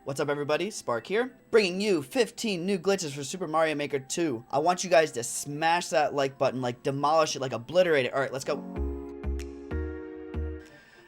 What's up everybody, Spark here, bringing you 15 new glitches for Super Mario Maker 2. I want you guys to smash that like button, like demolish it, like obliterate it. Alright, let's go.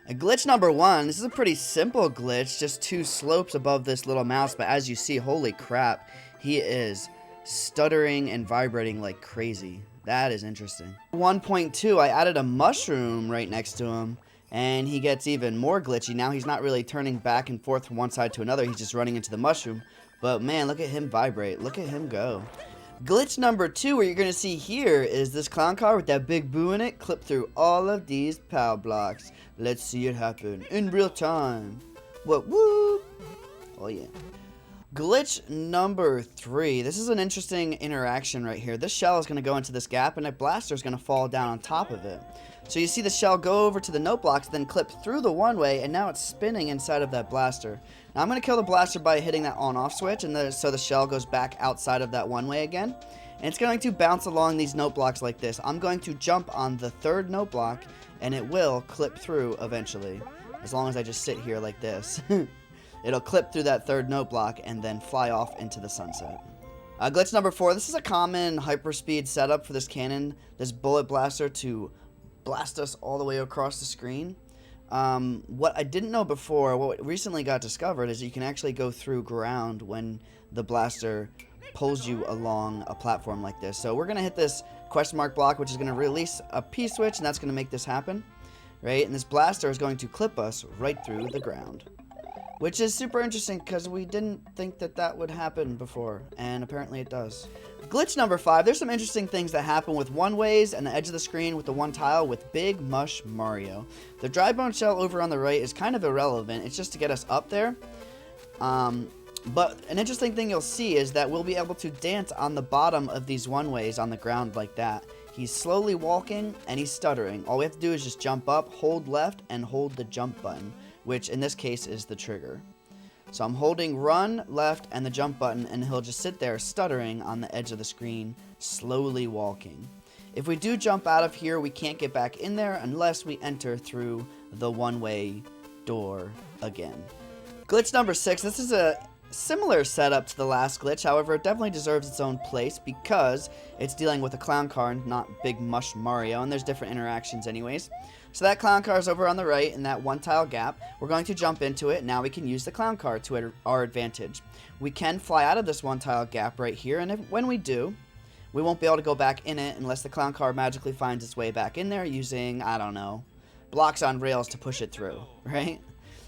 And glitch number 1, this is a pretty simple glitch, just 2 slopes above this little mouse, but as you see, holy crap, he is stuttering and vibrating like crazy. That is interesting. 1.2, I added a mushroom right next to him. And he gets even more glitchy. Now he's not really turning back and forth from one side to another. He's just running into the mushroom. But man, look at him vibrate. Look at him go. Glitch number 2, what you're going to see here is this clown car with that big boo in it clip through all of these POW blocks. Let's see it happen in real time. What whoop. Oh yeah. Glitch number 3. This is an interesting interaction right here. This shell is going to go into this gap and a blaster is going to fall down on top of it. So you see the shell go over to the note blocks, then clip through the one-way, and now it's spinning inside of that blaster. Now I'm going to kill the blaster by hitting that on-off switch, and so the shell goes back outside of that one-way again. And it's going to bounce along these note blocks like this. I'm going to jump on the 3rd note block, and it will clip through eventually. As long as I just sit here like this. It'll clip through that 3rd note block, and then fly off into the sunset. Glitch number 4. This is a common hyperspeed setup for this cannon, this bullet blaster, to blast us all the way across the screen. What I didn't know before, what recently got discovered, is you can actually go through ground when the blaster pulls you along a platform like this. So we're going to hit this question mark block, which is going to release a P-switch, and that's going to make this happen. Right? And this blaster is going to clip us right through the ground. Which is super interesting because we didn't think that that would happen before, and apparently it does. Glitch number 5, there's some interesting things that happen with one-ways and the edge of the screen with the one tile with Big Mush Mario. The dry bone shell over on the right is kind of irrelevant, it's just to get us up there. But an interesting thing you'll see is that we'll be able to dance on the bottom of these one-ways on the ground like that. He's slowly walking and he's stuttering. All we have to do is just jump up, hold left, and hold the jump button, which in this case is the trigger. So I'm holding run, left, and the jump button, and he'll just sit there stuttering on the edge of the screen, slowly walking. If we do jump out of here, we can't get back in there unless we enter through the one-way door again. Glitch number 6, this is a similar setup to the last glitch, however it definitely deserves its own place because it's dealing with a clown car and not Big Mush Mario, and there's different interactions anyways. So that clown car is over on the right in that one tile gap. We're going to jump into it. Now we can use the clown car to our advantage. We can fly out of this one tile gap right here, and when we do, we won't be able to go back in it unless the clown car magically finds its way back in there using, I don't know, blocks on rails to push it through, right?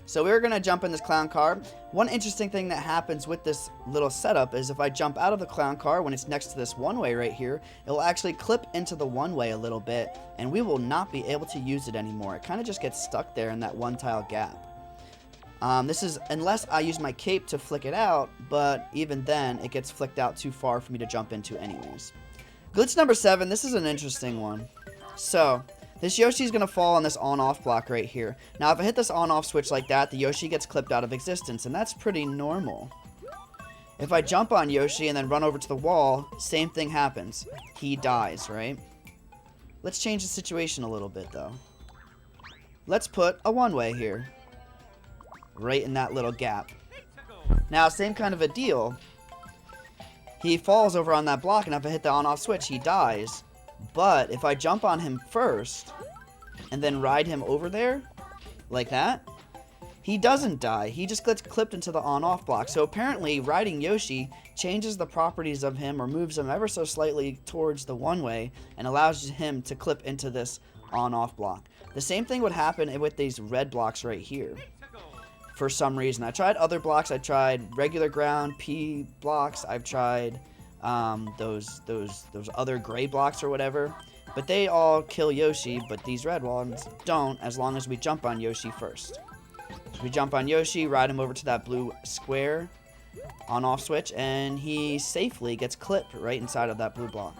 So we're going to jump in this clown car. One interesting thing that happens with this little setup is if I jump out of the clown car when it's next to this one-way right here, it will actually clip into the one-way a little bit, and we will not be able to use it anymore. It kind of just gets stuck there in that one tile gap. This is unless I use my cape to flick it out, but even then it gets flicked out too far for me to jump into anyways. Glitch number 7, this is an interesting one. So this Yoshi is going to fall on this on-off block right here. Now, if I hit this on-off switch like that, the Yoshi gets clipped out of existence, and that's pretty normal. If I jump on Yoshi and then run over to the wall, same thing happens. He dies, right? Let's change the situation a little bit, though. Let's put a one-way here. Right in that little gap. Now, same kind of a deal. He falls over on that block, and if I hit the on-off switch, he dies. But if I jump on him first and then ride him over there like that, he doesn't die. He just gets clipped into the on-off block. So apparently riding Yoshi changes the properties of him or moves him ever so slightly towards the one-way and allows him to clip into this on-off block. The same thing would happen with these red blocks right here. For some reason. I tried other blocks. I tried regular ground, P blocks. I've tried those other gray blocks or whatever, but they all kill Yoshi, but these red ones don't as long as we jump on Yoshi first. So we jump on Yoshi, ride him over to that blue square on-off switch, and he safely gets clipped right inside of that blue block.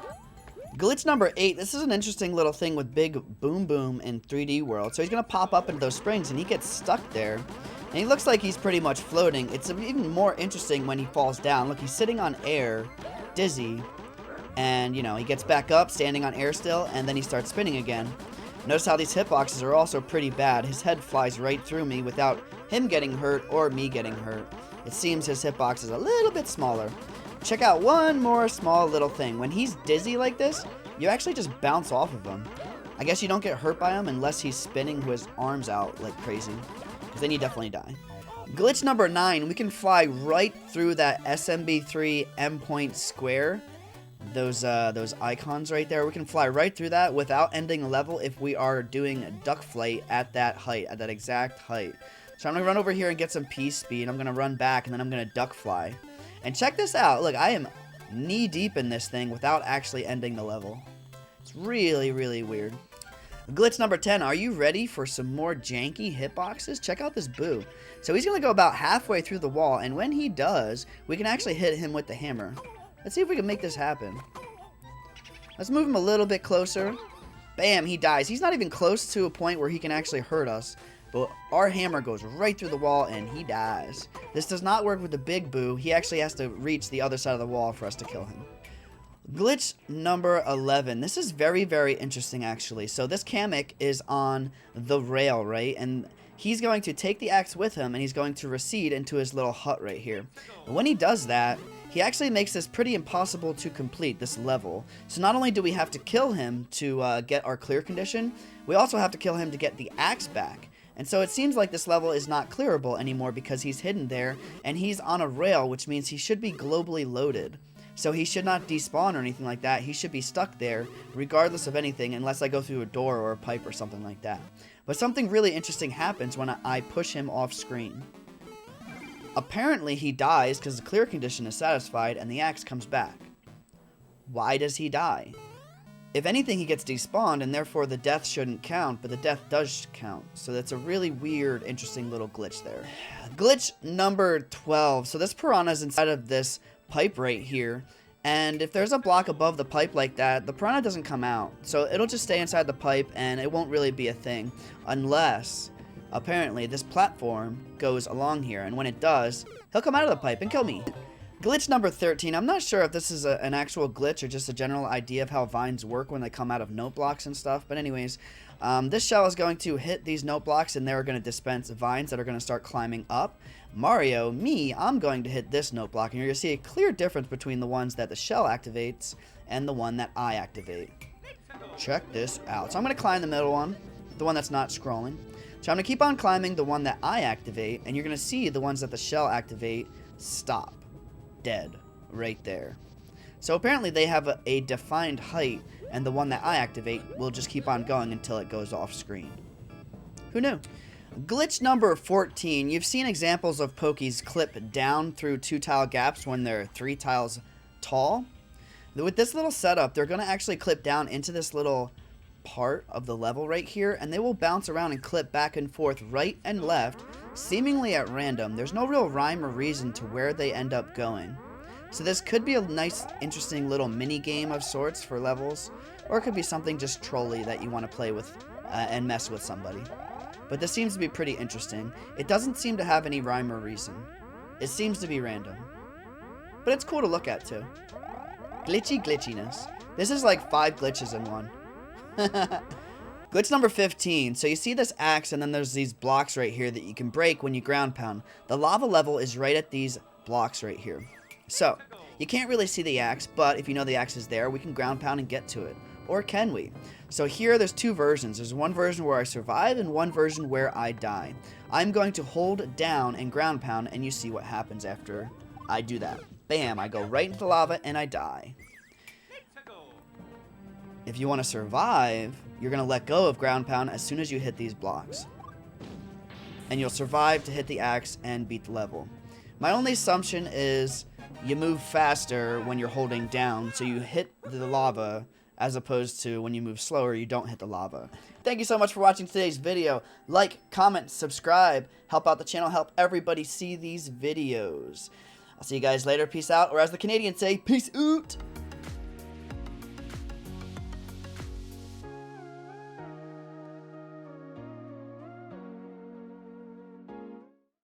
Glitch number 8, this is an interesting little thing with Big Boom Boom in 3D World. So he's going to pop up into those springs, and he gets stuck there. And he looks like he's pretty much floating. It's even more interesting when he falls down. Look, he's sitting on air, dizzy, and, you know, he gets back up, standing on air still, and then he starts spinning again. Notice how these hitboxes are also pretty bad. His head flies right through me without him getting hurt or me getting hurt. it seems his hitbox is a little bit smaller. Check out one more small little thing. When he's dizzy like this, you actually just bounce off of him. I guess you don't get hurt by him unless he's spinning his arms out like crazy, because then you definitely die. Glitch number 9, we can fly right through that SMB3 endpoint square. Those icons right there. We can fly right through that without ending the level if we are doing duck flight at that height, at that exact height. So I'm going to run over here and get some peace speed. I'm going to run back, and then I'm going to duck fly. And check this out. Look, I am knee deep in this thing without actually ending the level. It's really, really weird. Glitch number 10, are you ready for some more janky hitboxes? Check out this boo. So he's going to go about halfway through the wall, and when he does, we can actually hit him with the hammer. Let's see if we can make this happen. Let's move him a little bit closer. Bam, he dies. He's not even close to a point where he can actually hurt us, but our hammer goes right through the wall, and he dies. This does not work with the big boo. He actually has to reach the other side of the wall for us to kill him. Glitch number 11. This is very, very interesting, actually. So this Kamek is on the rail, right? And he's going to take the axe with him, and he's going to recede into his little hut right here. And when he does that, he actually makes this pretty impossible to complete, this level. So not only do we have to kill him to get our clear condition, we also have to kill him to get the axe back. And so it seems like this level is not clearable anymore because he's hidden there, and he's on a rail, which means he should be globally loaded. So he should not despawn or anything like that. He should be stuck there regardless of anything unless I go through a door or a pipe or something like that. But something really interesting happens when I push him off screen. Apparently he dies because the clear condition is satisfied and the axe comes back. Why does he die? If anything, he gets despawned and therefore the death shouldn't count, but the death does count. So that's a really weird, interesting little glitch there. Glitch number 12. So this piranha is inside of this pipe right here, and if there's a block above the pipe like that, the piranha doesn't come out, so it'll just stay inside the pipe and it won't really be a thing unless apparently this platform goes along here, and when it does, he'll come out of the pipe and kill me. Glitch number 13. I'm not sure if this is an actual glitch or just a general idea of how vines work when they come out of note blocks and stuff, but anyways, this shell is going to hit these note blocks and they're going to dispense vines that are going to start climbing up. Mario, I'm going to hit this note block, and you're going to see a clear difference between the ones that the shell activates and the one that I activate. Check this out. So I'm going to climb the middle one, the one that's not scrolling. So I'm going to keep on climbing the one that I activate, and you're going to see the ones that the shell activate stop. Dead. Right there. So apparently they have a defined height, and the one that I activate will just keep on going until it goes off screen. Who knew? Glitch number 14. You've seen examples of Pokeys clip down through 2-tile gaps when they're 3 tiles tall. With this little setup, they're going to actually clip down into this little part of the level right here, and they will bounce around and clip back and forth right and left, seemingly at random. There's no real rhyme or reason to where they end up going. So this could be a nice, interesting little mini game of sorts for levels, or it could be something just trolly that you want to play with and mess with somebody. But this seems to be pretty interesting. It doesn't seem to have any rhyme or reason. It seems to be random. But it's cool to look at too. Glitchiness. This is like 5 glitches in one. Glitch number 15. So you see this axe and then there's these blocks right here that you can break when you ground pound. The lava level is right at these blocks right here. So, you can't really see the axe, but if you know the axe is there, we can ground pound and get to it. Or can we? So here there's 2 versions. There's one version where I survive and one version where I die. I'm going to hold down and ground pound, and you see what happens after I do that. Bam, I go right into the lava and I die. If you want to survive, you're going to let go of ground pound as soon as you hit these blocks. And you'll survive to hit the axe and beat the level. My only assumption is you move faster when you're holding down, so you hit the lava, as opposed to when you move slower, you don't hit the lava. Thank you so much for watching today's video. Like, comment, subscribe, help out the channel, help everybody see these videos. I'll see you guys later. Peace out, or as the Canadians say, peace out.